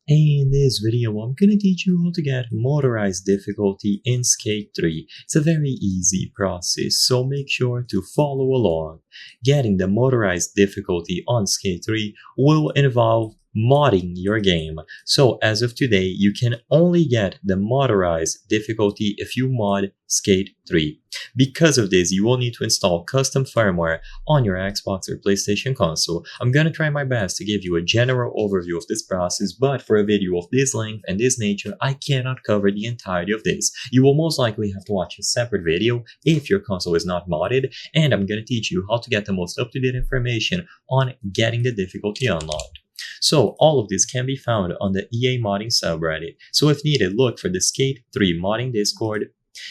In this video, I'm gonna teach you how to get motorized difficulty in Skate 3. It's a very easy process, so make sure to follow along. Getting the motorized difficulty on Skate 3 will involve modding your game. So as of today, you can only get the motorized difficulty if you mod Skate 3. Because of this, you will need to install custom firmware on your Xbox or PlayStation console. I'm gonna try my best to give you a general overview of this process, but for a video of this length and this nature, I cannot cover the entirety of this. You will most likely have to watch a separate video if your console is not modded, and I'm gonna teach you how to get the most up-to-date information on getting the difficulty unlocked. So all of this can be found on the EA modding subreddit, so if needed, look for the Skate 3 modding Discord,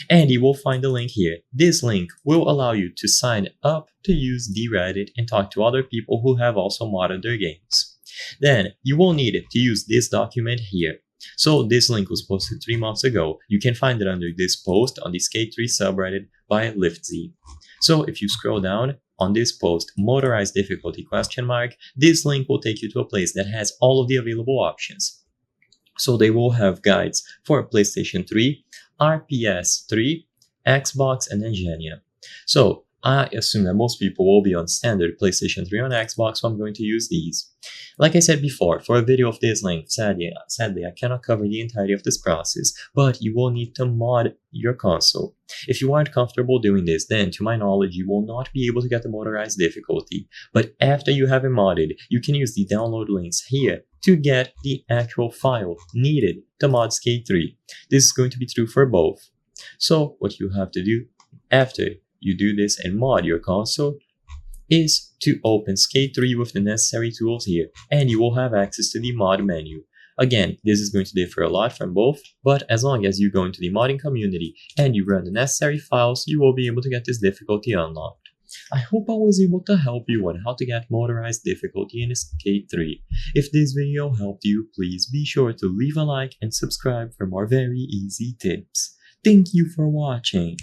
and you will find the link here. This link will allow you to sign up to use the Reddit and talk to other people who have also modded their games. Then you will need to use this document here. So this link was posted 3 months ago. You can find it under this post on the Skate 3 subreddit by LiftZ. So if you scroll down on this post, motorized difficulty ? This link will take you to a place that has all of the available options. So they will have guides for PlayStation 3, RPS 3, Xbox, and Engenia. So I assume that most people will be on standard PlayStation 3 on Xbox, so I'm going to use these. Like I said before, for a video of this length, sadly I cannot cover the entirety of this process, but you will need to mod your console. If you aren't comfortable doing this, then to my knowledge, you will not be able to get the motorized difficulty. But after you have it modded, you can use the download links here to get the actual file needed to mod Skate 3. This is going to be true for both. So what you have to do after you do this and mod your console is to open Skate 3 with the necessary tools here, and you will have access to the mod menu. Again, this is going to differ a lot from both, but as long as you go into the modding community and you run the necessary files, you will be able to get this difficulty unlocked. I hope I was able to help you on how to get motorized difficulty in Skate 3. If this video helped you, please be sure to leave a like and subscribe for more very easy tips. Thank you for watching.